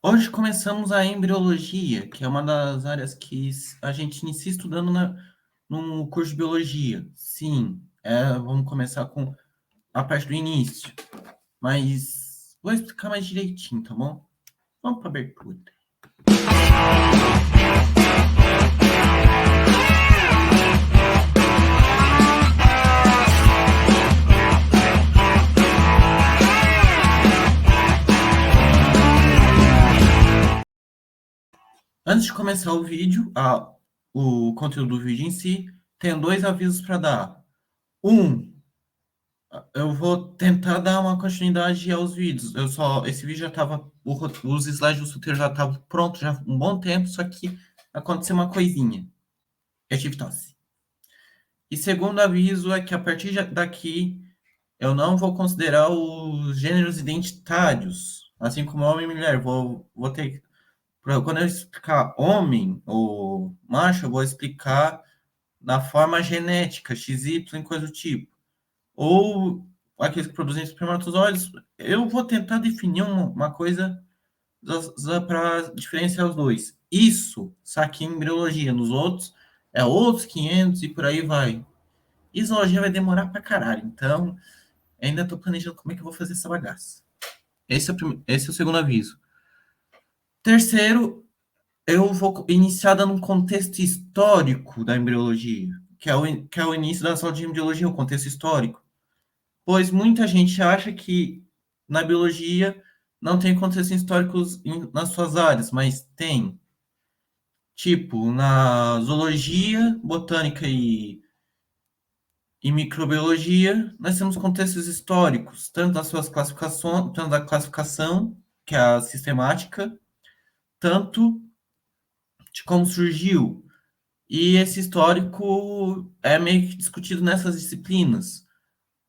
Hoje começamos a embriologia, que é uma das áreas que a gente inicia estudando no curso de biologia. Sim, vamos começar com a parte do início, mas vou explicar mais direitinho, tá bom? Vamos para a abertura. Antes de começar o vídeo, o conteúdo do vídeo em si, tenho dois avisos para dar. Um, eu vou tentar dar uma continuidade aos vídeos. Esse vídeo já estava, os slides do roteiro já estavam prontos já há um bom tempo, só que aconteceu uma coisinha. Eu tive tosse. E segundo aviso é que a partir daqui eu não vou considerar os gêneros identitários, assim como homem e mulher. Vou ter, quando eu explicar homem ou macho, eu vou explicar na forma genética, XY, coisa do tipo. Ou aqueles que produzem espermatozoides, eu vou tentar definir uma coisa para diferenciar os dois. Isso, saque em embriologia. Nos outros, é outros 500 e por aí vai. E zoologia vai demorar pra caralho. Então, ainda tô planejando como é que eu vou fazer essa bagaça. Esse é o segundo aviso. Terceiro, eu vou iniciar dando um contexto histórico da embriologia, que é o início da sala de embriologia, o contexto histórico. Pois muita gente acha que na biologia não tem contextos históricos nas suas áreas, mas tem. Tipo, na zoologia, botânica e microbiologia, nós temos contextos históricos, tanto das suas classificações, tanto da classificação, que é a sistemática, tanto de como surgiu. E esse histórico é meio que discutido nessas disciplinas,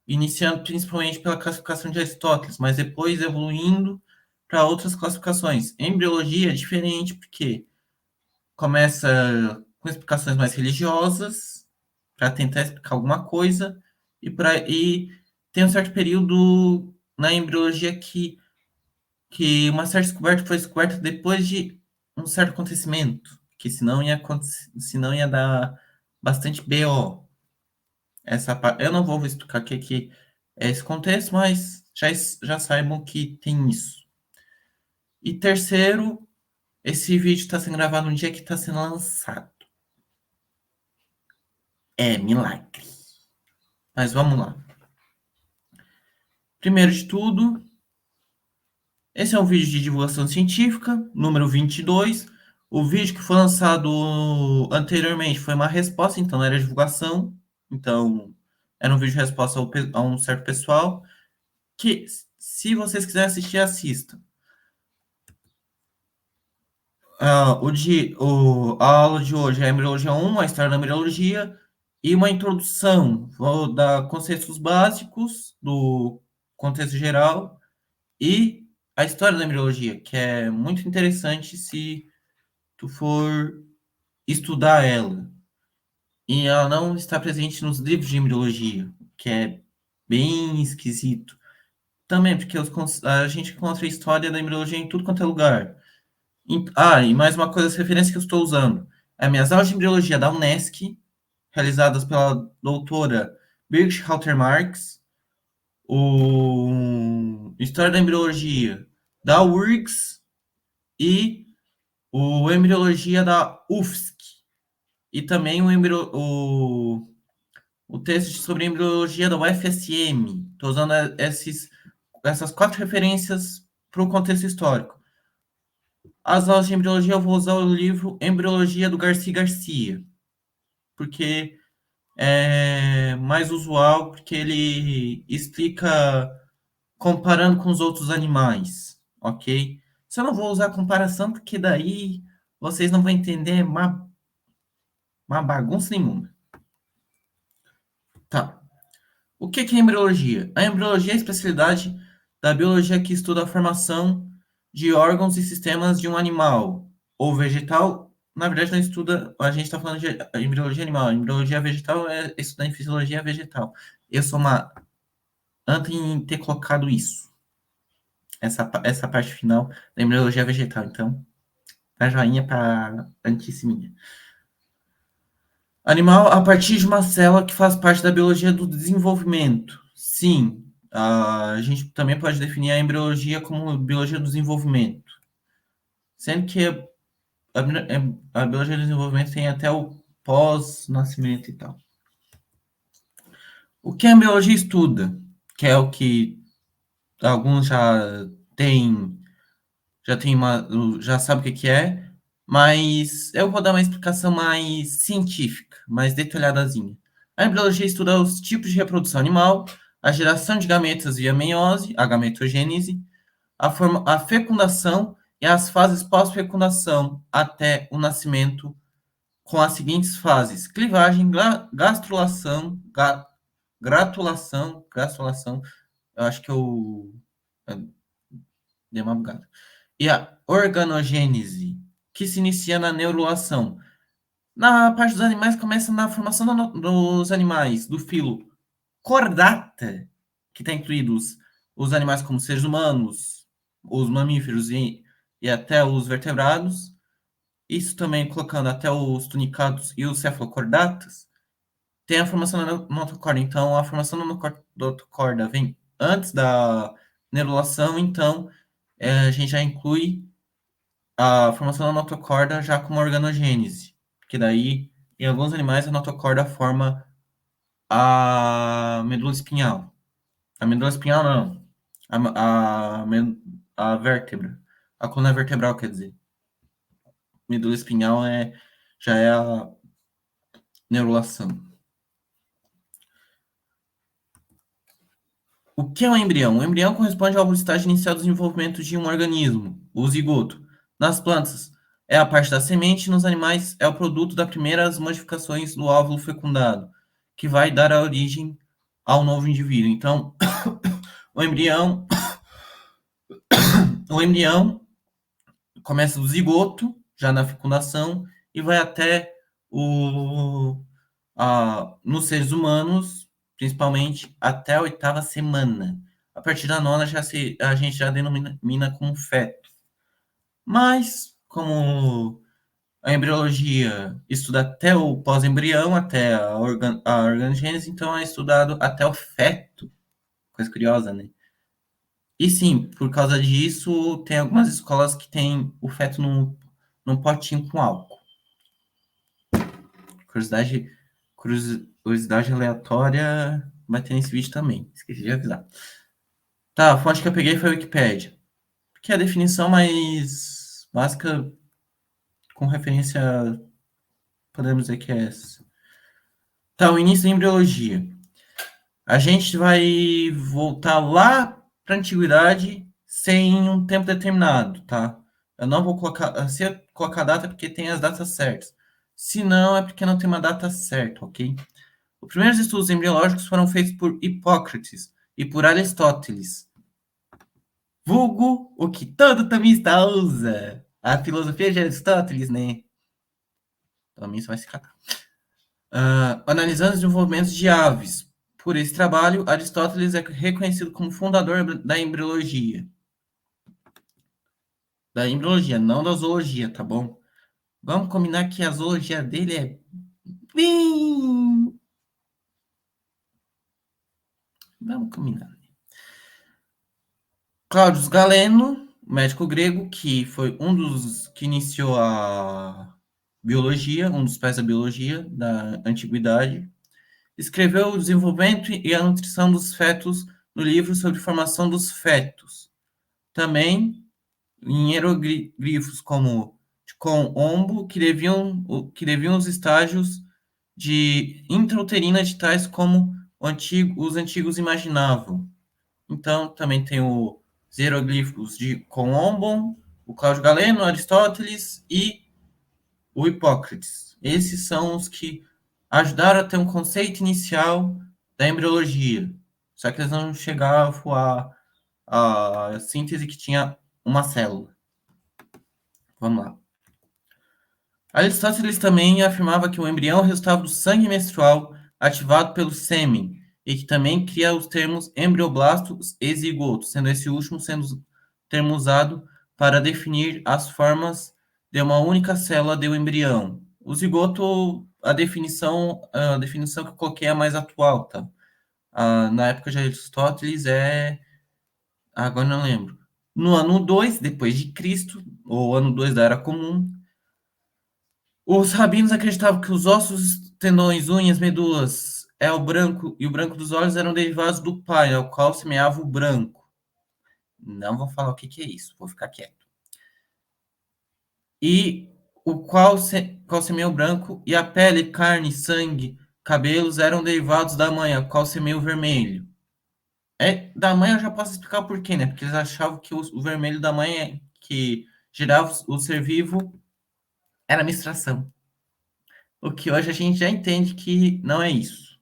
iniciando principalmente pela classificação de Aristóteles, mas depois evoluindo para outras classificações. Em embriologia é diferente, porque começa com explicações mais religiosas, para tentar explicar alguma coisa, e tem um certo período na embriologia que uma certa descoberta foi descoberta depois de um certo acontecimento, que senão ia dar bastante BO. Eu não vou explicar o que é esse contexto, mas já saibam que tem isso. E terceiro, esse vídeo está sendo gravado no dia que está sendo lançado. É milagre. Mas vamos lá. Primeiro de tudo, esse é um vídeo de divulgação científica, número 22. O vídeo que foi lançado anteriormente foi uma resposta, então não era divulgação. Então, era um vídeo de resposta a um certo pessoal. Que, se vocês quiserem assistir, assistam. A aula de hoje é a Embriologia 1, a história da embriologia, e uma introdução. Vou dar conceitos básicos do contexto geral e a história da embriologia, que é muito interessante se tu for estudar ela. E ela não está presente nos livros de embriologia, que é bem esquisito. Também porque a gente encontra a história da embriologia em tudo quanto é lugar. E mais uma coisa, as referências que eu estou usando. As minhas aulas de embriologia da Unesc, realizadas pela doutora Birgit Halter-Marx, o História da Embriologia da URGS e o Embriologia da UFSC. E também o texto sobre embriologia da UFSM. Estou usando essas quatro referências para o contexto histórico. As aulas de embriologia eu vou usar o livro Embriologia do Garcia Garcia, porque é mais usual, porque ele explica comparando com os outros animais, ok? Só não vou usar comparação, porque daí vocês não vão entender uma bagunça nenhuma. Tá. O que é embriologia? A embriologia é a especialidade da biologia que estuda a formação de órgãos e sistemas de um animal ou vegetal. Na verdade, não estuda. A gente está falando de embriologia animal. A embriologia vegetal é estudar em fisiologia vegetal. Eu sou uma anta em ter colocado isso. essa parte final da embriologia vegetal. Então, dá joinha para antice minha. Animal a partir de uma célula que faz parte da biologia do desenvolvimento. Sim, a gente também pode definir a embriologia como biologia do desenvolvimento. Sendo que a biologia do desenvolvimento tem até o pós-nascimento e tal. O que a embriologia estuda, que é o que alguns já sabem o que é, mas eu vou dar uma explicação mais científica, mais detalhadazinha. A embriologia estuda os tipos de reprodução animal, a geração de gametas via meiose, a gametogênese, a fecundação e as fases pós-fecundação até o nascimento, com as seguintes fases: clivagem, gastrulação, eu acho que eu dei uma bugada. E a organogênese, que se inicia na neurulação. Na parte dos animais, começa na formação dos animais, do filo Chordata, que está incluídos os animais como seres humanos, os mamíferos e até os vertebrados. Isso também colocando até os tunicados e os cefalocordatas. Tem a formação da notocorda. Então, a formação da notocorda vem antes da neurulação. Então, a gente já inclui a formação da notocorda já como organogênese. Que daí, em alguns animais, a notocorda forma a medula espinhal. A medula espinhal não. A vértebra. A coluna vertebral, quer dizer. Medula espinhal já é a neurulação. O que é um embrião? O embrião corresponde ao estágio inicial do desenvolvimento de um organismo, o zigoto. Nas plantas, é a parte da semente, nos animais, é o produto das primeiras modificações do óvulo fecundado, que vai dar a origem ao novo indivíduo. Então, o embrião começa do zigoto, já na fecundação, e vai até nos seres humanos, principalmente, até a 8ª semana. A partir da 9ª, a gente já denomina como feto. Mas, como a embriologia estuda até o pós-embrião, até a organogênese, então é estudado até o feto. Coisa curiosa, né? E sim, por causa disso, tem algumas escolas que tem o feto num potinho com álcool. Curiosidade aleatória vai ter nesse vídeo também. Esqueci de avisar. Tá, a fonte que eu peguei foi a Wikipédia. Que é a definição mais básica, com referência, podemos dizer que é essa. Tá, o início da embriologia. A gente vai voltar lá para a antiguidade sem um tempo determinado, tá? Eu não vou colocar, se eu colocar data é porque tem as datas certas. Se não, é porque não tem uma data certa, ok? Os primeiros estudos embriológicos foram feitos por Hipócrates e por Aristóteles. Vulgo o que todo tomista usa. A filosofia de Aristóteles, né? Também isso vai se catar. Analisando os desenvolvimentos de aves. Por esse trabalho, Aristóteles é reconhecido como fundador da embriologia. Da embriologia, não da zoologia, tá bom? Vamos combinar que a zoologia dele é bem... Vamos combinar. Cláudio Galeno, médico grego, que foi um dos que iniciou a biologia, um dos pais da biologia da antiguidade, escreveu o desenvolvimento e a nutrição dos fetos no livro sobre formação dos fetos. Também em hieroglifos como com ombo, que deviam os estágios de intrauterina de tais como os antigos imaginavam. Então, também tem os hieroglifos de Conombon, o Cláudio Galeno, Aristóteles e o Hipócrates. Esses são os que ajudaram a ter um conceito inicial da embriologia. Só que eles não chegavam à síntese que tinha uma célula. Vamos lá. Aristóteles também afirmava que o embrião é o resultado do sangue menstrual ativado pelo sêmen, e que também cria os termos embrioblastos e zigotos, sendo esse último sendo termo usado para definir as formas de uma única célula do embrião. O zigoto, a definição que eu coloquei é a mais atual, tá? Na época de Aristóteles agora não lembro. No ano 2 depois de Cristo, ou ano 2 da Era Comum, os rabinos acreditavam que os ossos, tendões, unhas, medulas, o branco e o branco dos olhos eram derivados do pai, ao qual semeava o branco. Não vou falar o que é isso, vou ficar quieto. E o qual semeia o branco, e a pele, carne, sangue, cabelos eram derivados da mãe, a qual semeia o vermelho. Da mãe eu já posso explicar o porquê, né? Porque eles achavam que o vermelho da mãe que gerava o ser vivo era menstruação. O que hoje a gente já entende que não é isso.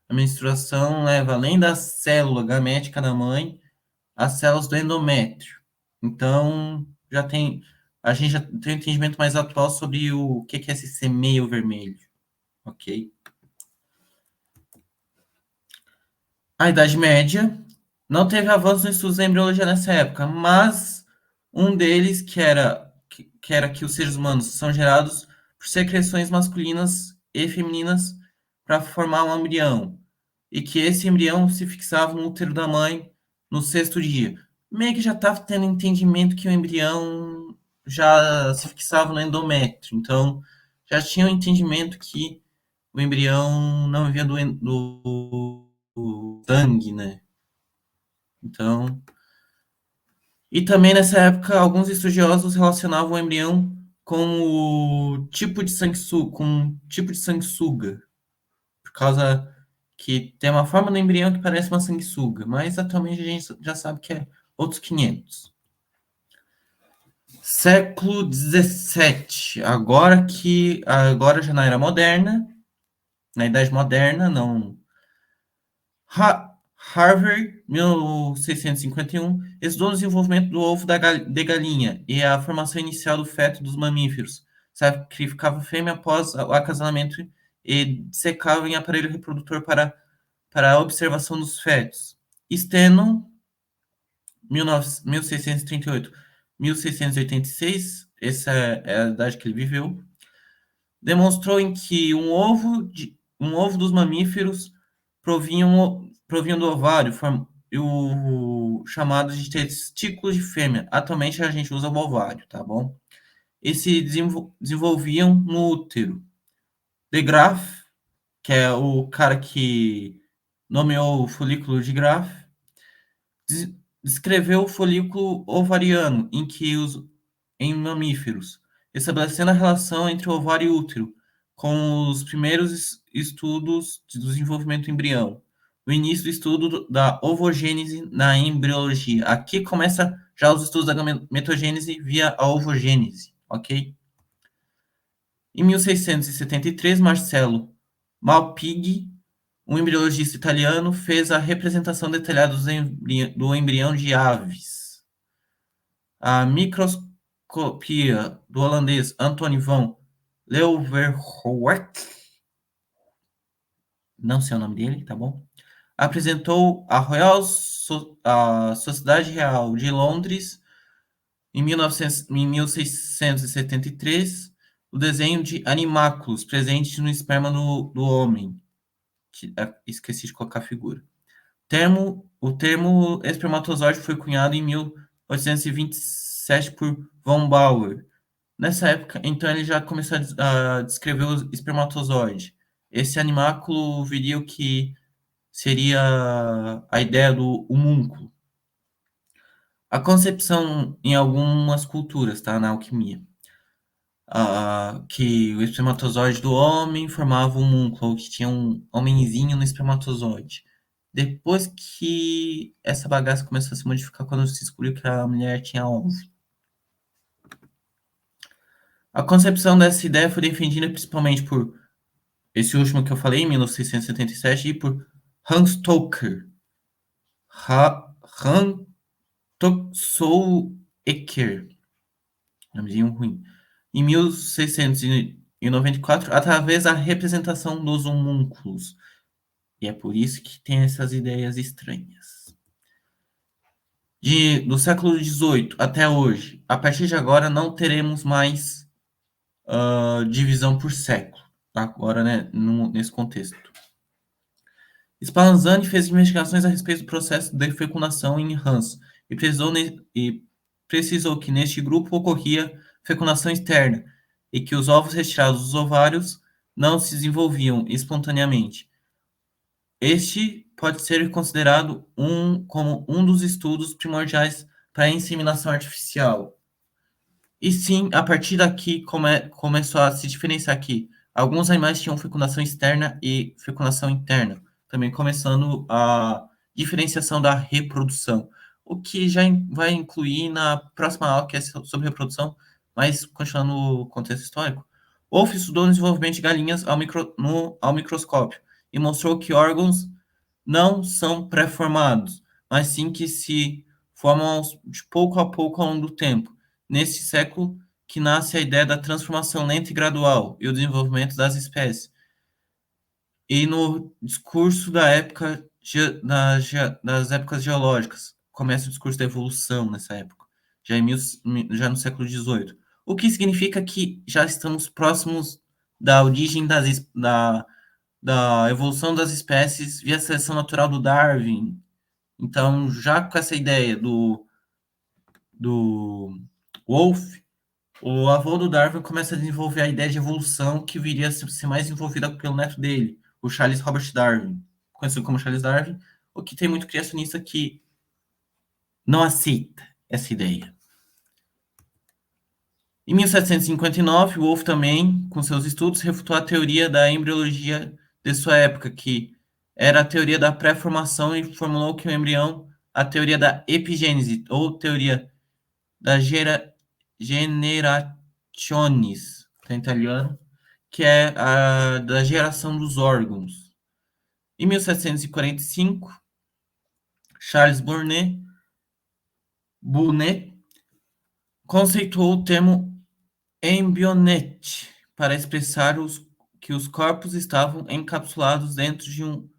A menstruação leva, além da célula gamética da mãe, as células do endométrio. Então, a gente já tem um entendimento mais atual sobre o que é esse semeio vermelho, ok? A Idade Média não teve avanço no estudo da embriologia nessa época, mas um deles que era que os seres humanos são gerados por secreções masculinas e femininas para formar um embrião, e que esse embrião se fixava no útero da mãe no sexto dia. Meio que já estava tendo entendimento que o embrião já se fixava no endométrio, então já tinha o entendimento que o embrião não vinha do sangue, né? Então, e também nessa época, alguns estudiosos relacionavam o embrião com o tipo de sanguessuga, por causa que tem uma forma do embrião que parece uma sanguessuga, mas atualmente a gente já sabe que é outros 500. Século XVII, agora já na era moderna, na Idade Moderna, não. Harvey, 1651, estudou o desenvolvimento do ovo de galinha e a formação inicial do feto dos mamíferos. Sacrificava a fêmea após o acasalamento e secava em aparelho reprodutor para a observação dos fetos. Steno, 1638, 1686, essa é a idade que ele viveu, demonstrou em que um ovo dos mamíferos provinham do ovário, o chamado de testículos de fêmea. Atualmente a gente usa o ovário, tá bom? E se desenvolviam no útero. De Graaf, que é o cara que nomeou o folículo de Graaf, descreveu o folículo ovariano em mamíferos, estabelecendo a relação entre o ovário e o útero, com os primeiros estudos de desenvolvimento do embrião. O início do estudo da ovogênese na embriologia. Aqui começa já os estudos da gametogênese via a ovogênese, ok? Em 1673, Marcello Malpighi, um embriologista italiano, fez a representação detalhada do embrião de aves. A microscopia do holandês Antoine van Leeuwenhoek, não sei o nome dele, tá bom? Apresentou a a Sociedade Real de Londres em 1673 o desenho de animáculos presentes no esperma do homem. Esqueci de colocar a figura. O termo espermatozoide foi cunhado em 1827 por von Bauer. Nessa época, então, ele já começou a descrever o espermatozoide. Esse animáculo viria o que seria a ideia do homúnculo. A concepção em algumas culturas, tá? Na alquimia. Que o espermatozoide do homem formava um homúnculo, ou que tinha um homenzinho no espermatozoide. Depois que essa bagaça começou a se modificar, quando se descobriu que a mulher tinha ovo. A concepção dessa ideia foi defendida principalmente por esse último que eu falei, em 1677, e por Hans Stoker. Hans Toksoeker. Nomezinho ruim. Em 1694, através da representação dos homúnculos. E é por isso que tem essas ideias estranhas. do século XVIII até hoje, a partir de agora não teremos mais divisão por século, tá? Agora, né, nesse contexto. Spallanzani fez investigações a respeito do processo de fecundação em rãs e precisou que neste grupo ocorria fecundação externa e que os ovos retirados dos ovários não se desenvolviam espontaneamente. Este pode ser considerado como um dos estudos primordiais para a inseminação artificial. E sim, a partir daqui começou a se diferenciar que alguns animais tinham fecundação externa e fecundação interna, também começando a diferenciação da reprodução, o que já vai incluir na próxima aula, que é sobre reprodução, mas continuando no contexto histórico. Wolff estudou o desenvolvimento de galinhas ao microscópio e mostrou que órgãos não são pré-formados, mas sim que se formam de pouco a pouco ao longo do tempo. Neste século que nasce a ideia da transformação lenta e gradual e o desenvolvimento das espécies. E no discurso da época das épocas geológicas, começa o discurso da evolução nessa época, já no século XVIII. O que significa que já estamos próximos da origem da evolução das espécies via seleção natural do Darwin. Então, já com essa ideia do Wolff, o avô do Darwin começa a desenvolver a ideia de evolução que viria a ser mais desenvolvida pelo neto dele, o Charles Robert Darwin, conhecido como Charles Darwin, o que tem muito criacionista que não aceita essa ideia. Em 1759, Wolff também, com seus estudos, refutou a teoria da embriologia de sua época, que era a teoria da pré-formação, e formulou que o embrião, a teoria da epigênese, ou teoria da generationis, tá em italiano, que é a da geração dos órgãos. Em 1745, Charles Bonnet conceituou o termo embrionete para expressar que os corpos estavam encapsulados dentro de um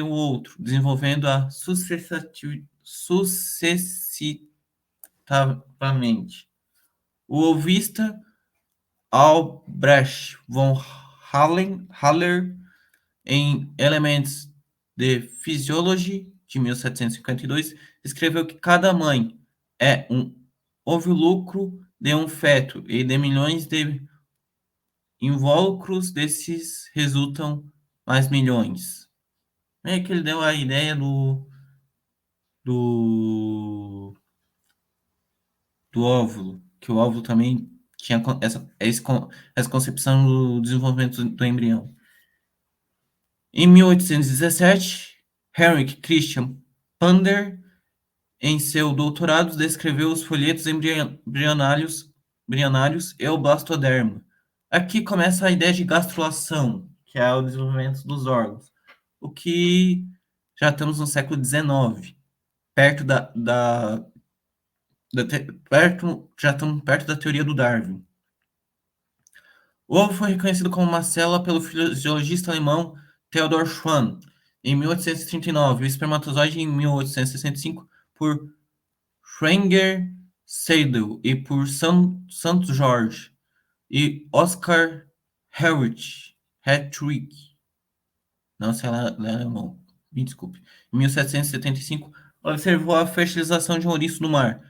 outro, desenvolvendo a sucessivamente. O ovista Albrecht von Haller, em Elements de Physiology, de 1752, escreveu que cada mãe é um ovuláculo de um feto e de milhões de invólucros desses resultam mais milhões. É que ele deu a ideia do, do óvulo, que o óvulo também tinha essa concepção do desenvolvimento do embrião. Em 1817, Henrik Christian Pander, em seu doutorado, descreveu os folhetos embrionários e o blastoderma. Aqui começa a ideia de gastrulação, que é o desenvolvimento dos órgãos, o que já estamos no século XIX, perto já estamos perto da teoria do Darwin. O ovo foi reconhecido como uma célula pelo fisiologista alemão Theodor Schwann em 1839 e o espermatozoide em 1865 por Schwenger Seidel e por Santos Jorge e Oscar Herwig. Não sei lá, é alemão, me desculpe. Em 1775, observou a fertilização de um ouriço no mar,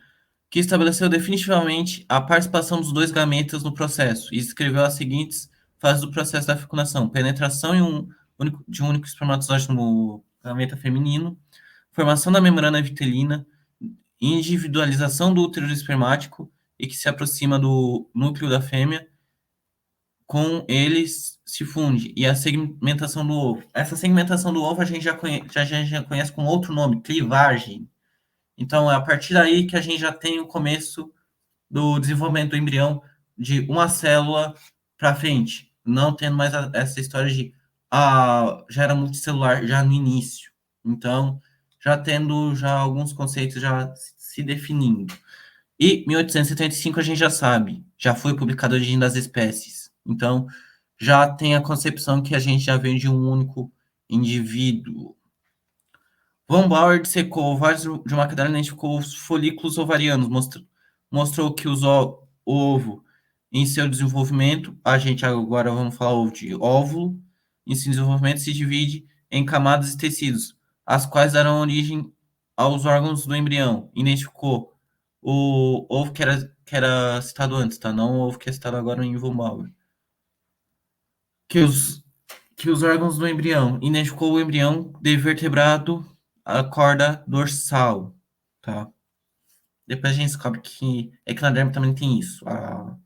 que estabeleceu definitivamente a participação dos dois gametas no processo e descreveu as seguintes fases do processo da fecundação: penetração de um único espermatozoide no gameta feminino, formação da membrana vitelina, individualização do útero espermático e que se aproxima do núcleo da fêmea, com eles se funde, e a segmentação do ovo. Essa segmentação do ovo a gente já conhece com outro nome, clivagem. Então, é a partir daí que a gente já tem o começo do desenvolvimento do embrião de uma célula para frente, não tendo mais essa história de já era multicelular já no início. Então, já tendo já alguns conceitos já se definindo. E 1875 a gente já sabe, já foi publicado a Origem das Espécies. Então, já tem a concepção que a gente já vem de um único indivíduo. Von Bauer dissecou ovários de uma cadela e identificou os folículos ovarianos, mostrou que ovo em seu desenvolvimento, a gente agora vamos falar ovo de óvulo, em seu desenvolvimento se divide em camadas e tecidos, as quais darão origem aos órgãos do embrião. Identificou o ovo que era citado antes, tá? Não o ovo que é citado agora em Von Bauer. Que os órgãos do embrião. Identificou o embrião de vertebrado a corda dorsal, tá? Depois a gente descobre que equinoderme também tem isso, a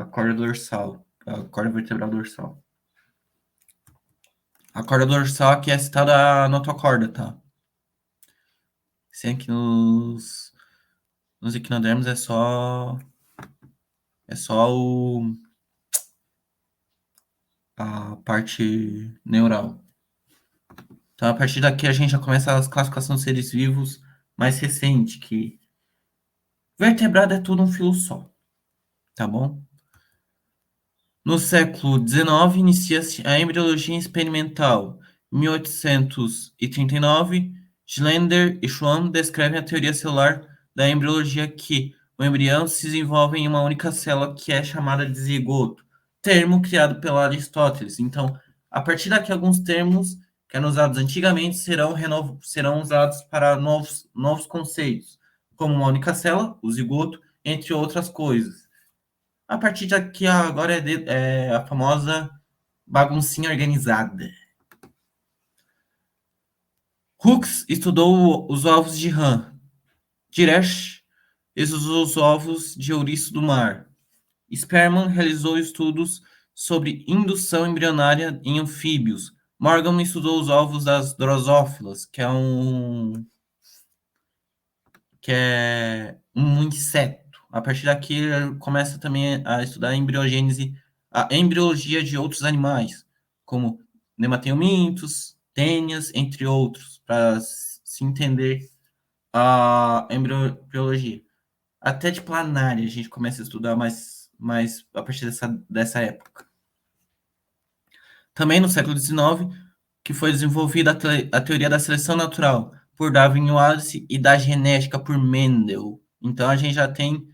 corda dorsal, a corda vertebral dorsal. A corda dorsal aqui é citada na tua corda, tá? Sendo que nos equinodermos é só a parte neural. Então, a partir daqui, a gente já começa as classificações de seres vivos mais recente, que vertebrado é tudo um filo só, tá bom? No século XIX, inicia-se a embriologia experimental. Em 1839, Schlender e Schwann descrevem a teoria celular da embriologia que o embrião se desenvolve em uma única célula que é chamada de zigoto, termo criado pelo Aristóteles. Então, a partir daqui, alguns termos que eram usados antigamente serão usados para novos conceitos, como uma única célula, o zigoto, entre outras coisas. A partir daqui, agora é a famosa baguncinha organizada. Hooks estudou os ovos de rã. Diresh estudou os ovos de ouriço do mar. Sperman realizou estudos sobre indução embrionária em anfíbios. Morgan estudou os ovos das drosófilas, que é um inseto. A partir daqui, ele começa também a estudar a embriogênese, a embriologia de outros animais, como nemateumintos, tênias, entre outros, para se entender a embriologia. Até de planária a gente começa a estudar mais a partir dessa época. Também no século XIX, que foi desenvolvida a teoria da seleção natural por Darwin Wallace e da genética por Mendel. Então a gente já tem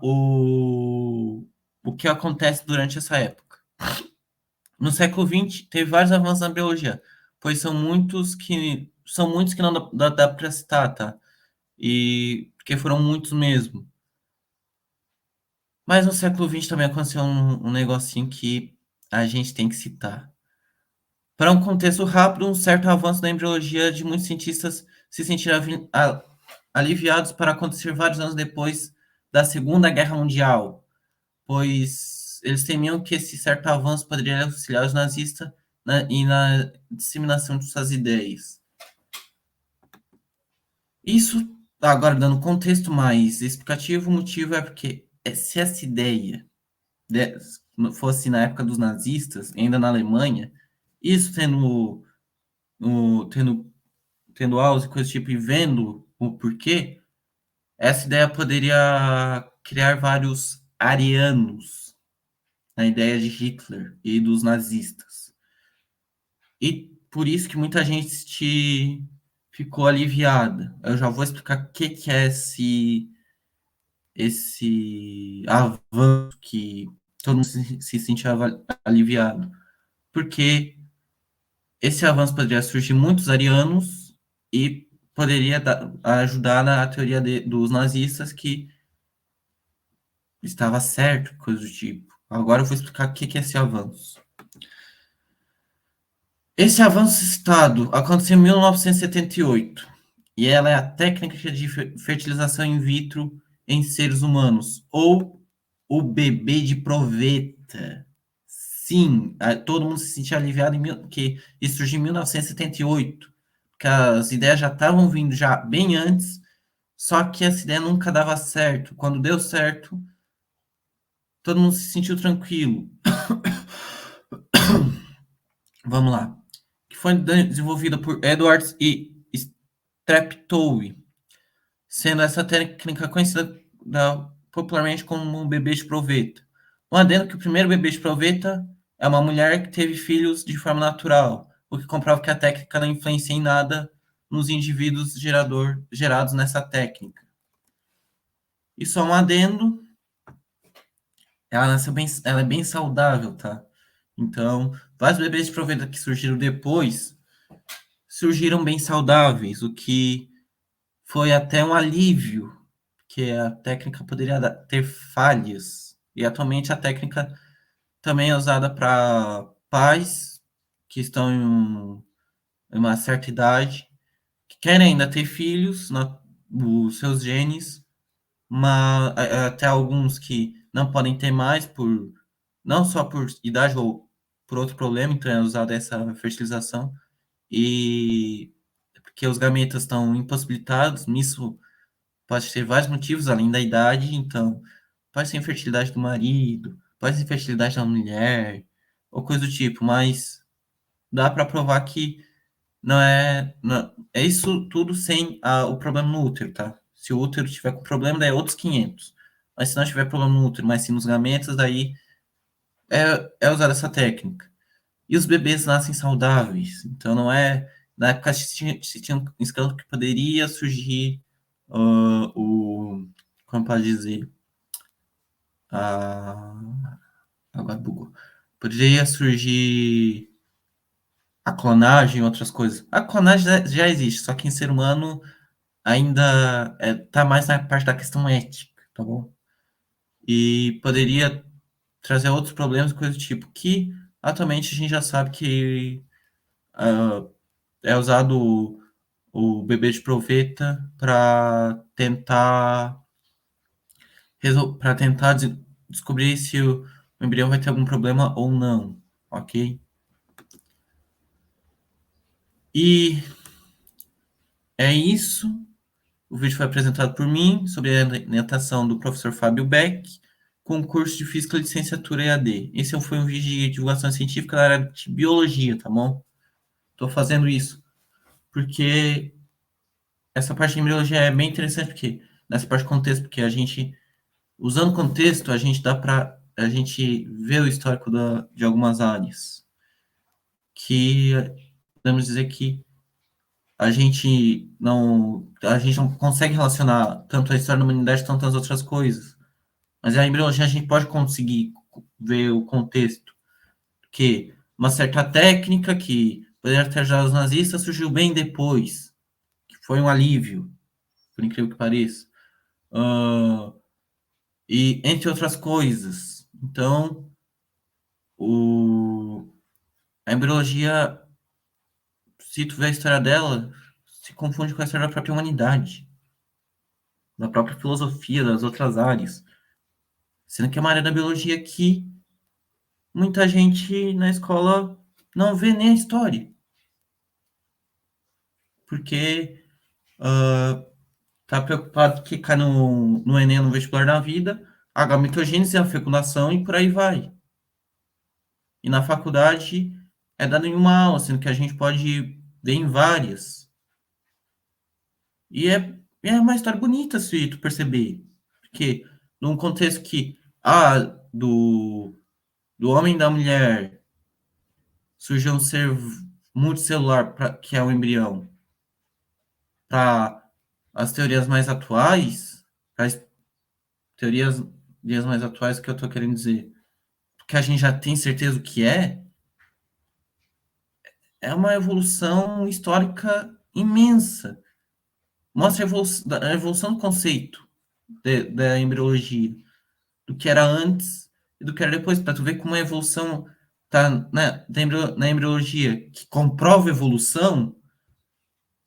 o que acontece durante essa época. No século XX, teve vários avanços na biologia, pois são muitos que não dá para citar, tá? E porque foram muitos mesmo. Mas no século XX também aconteceu um negocinho que a gente tem que citar. Para um contexto rápido, um certo avanço da embriologia de muitos cientistas se sentiram aliviados para acontecer vários anos depois da Segunda Guerra Mundial, pois eles temiam que esse certo avanço poderia auxiliar os nazistas na disseminação de suas ideias. Isso, agora dando contexto mais explicativo, o motivo é porque se essa ideia fosse na época dos nazistas, ainda na Alemanha, isso tendo aulas e coisas do tipo e vendo o porquê, essa ideia poderia criar vários arianos na ideia de Hitler e dos nazistas. E por isso que muita gente ficou aliviada. Eu já vou explicar o que é esse avanço que todo mundo se sentia aliviado. Porque esse avanço poderia surgir muitos arianos e poderia ajudar na teoria dos nazistas que estava certo, coisa do tipo. Agora eu vou explicar o que é esse avanço. Esse avanço citado aconteceu em 1978 e ela é a técnica de fertilização in vitro em seres humanos, ou o bebê de proveta. Sim, todo mundo se sentia aliviado que isso surgiu em 1978, porque as ideias já estavam vindo já bem antes, só que essa ideia nunca dava certo. Quando deu certo, todo mundo se sentiu tranquilo. Vamos lá. Que foi desenvolvida por Edwards e Treptow, sendo essa técnica conhecida popularmente como um bebê de proveta. Um adendo que o primeiro bebê de proveta é uma mulher que teve filhos de forma natural, o que comprova que a técnica não influencia em nada nos indivíduos gerados nessa técnica. E só um adendo, ela é bem saudável, tá? Então, vários bebês de proveta que surgiram depois surgiram bem saudáveis, o que foi até um alívio, que a técnica poderia ter falhas. E atualmente a técnica também é usada para pais que estão em uma certa idade, que querem ainda ter filhos, os seus genes, mas até alguns que não podem ter mais não só por idade ou por outro problema, então é usada essa fertilização e porque os gametas estão impossibilitados, nisso pode ter vários motivos além da idade, então pode ser infertilidade do marido, pode ser infertilidade da mulher ou coisa do tipo, mas dá para provar que é isso tudo sem o problema no útero, tá? Se o útero tiver com problema, daí é outros 500. Mas se não tiver problema no útero, mas sim nos gametas, daí é usar essa técnica. E os bebês nascem saudáveis. Então não é. Na época se tinha um escândalo que poderia surgir como pode dizer? A, agora bugou. Poderia surgir a clonagem e outras coisas. A clonagem já existe, só que em ser humano ainda tá mais na parte da questão ética, tá bom? E poderia trazer outros problemas, coisa do tipo, que atualmente a gente já sabe que ah, é usado o bebê de proveta para tentar descobrir se o embrião vai ter algum problema ou não, ok? E é isso. O vídeo foi apresentado por mim, sob a orientação do professor Fábio Beck, com o curso de Física Licenciatura EAD. Esse foi um vídeo de divulgação científica na área de biologia, tá bom? Estou fazendo isso porque essa parte de biologia é bem interessante, porque nessa parte de contexto, porque usando contexto, a gente ver o histórico de algumas áreas, que podemos dizer que a gente não consegue relacionar tanto a história da humanidade quanto as outras coisas. Mas a embriologia a gente pode conseguir ver o contexto, que uma certa técnica que poderia ter ajudado os nazistas surgiu bem depois, que foi um alívio, por incrível que pareça. Ah, e entre outras coisas. Então, a embriologia, se tu vê a história dela, se confunde com a história da própria humanidade, da própria filosofia, das outras áreas. Sendo que é uma área da biologia que muita gente na escola não vê nem a história. Porque tá preocupado que cai no Enem, no vestibular da vida, a gametogênese, a fecundação e por aí vai. E na faculdade é dado em uma aula, sendo que a gente pode ver em várias. E é uma história bonita se tu perceber. Porque num contexto que, do homem e da mulher surgiu um ser multicelular, que é o embrião, para as teorias mais atuais, para as teorias mais atuais, que eu estou querendo dizer, que a gente já tem certeza o que é uma evolução histórica imensa. Mostra a evolução do conceito da embriologia, do que era antes e do que era depois, para tu ver como a evolução tá na embriologia, que comprova evolução,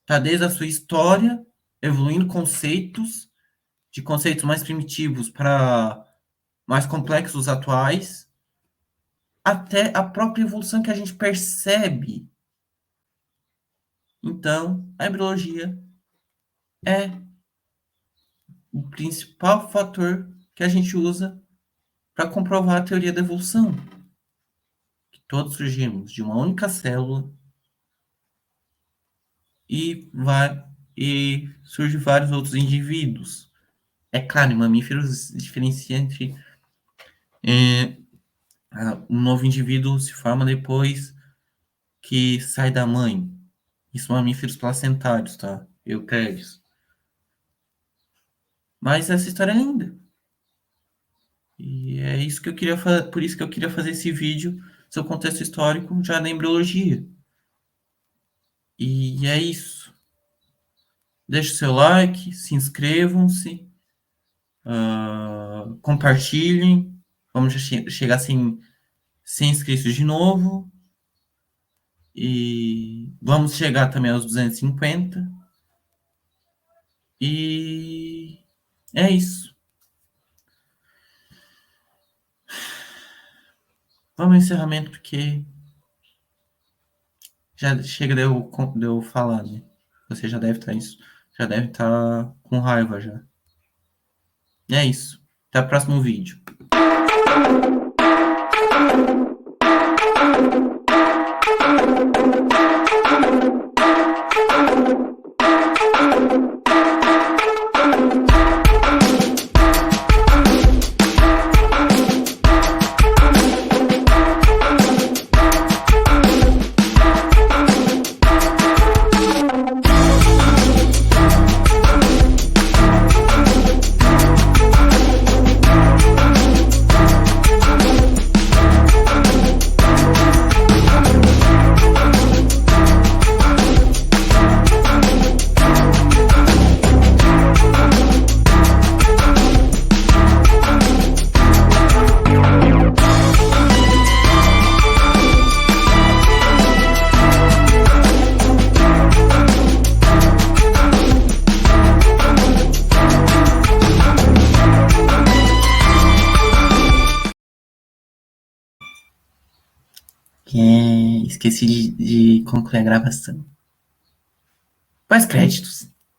tá desde a sua história, evoluindo de conceitos mais primitivos para mais complexos atuais, até a própria evolução que a gente percebe. Então, a embriologia é o principal fator que a gente usa para comprovar a teoria da evolução. Que todos surgimos de uma única célula e, e surge vários outros indivíduos. É claro, em mamíferos diferencia entre é, um novo indivíduo se forma depois que sai da mãe. Isso, mamíferos placentários, tá? Eucrédios. Mas essa história é linda. E é isso que eu queria por isso que eu queria fazer esse vídeo, seu contexto histórico já na embriologia. E é isso. Deixe o seu like, se inscrevam-se, compartilhem. Vamos já chegar a 100 inscritos de novo. E vamos chegar também aos 250. E é isso. Vamos ao encerramento, porque já chega de eu falar, né? Você já deve estar isso. Já deve estar com raiva já. É isso. Até o próximo vídeo. Esqueci de concluir a gravação. Pós créditos.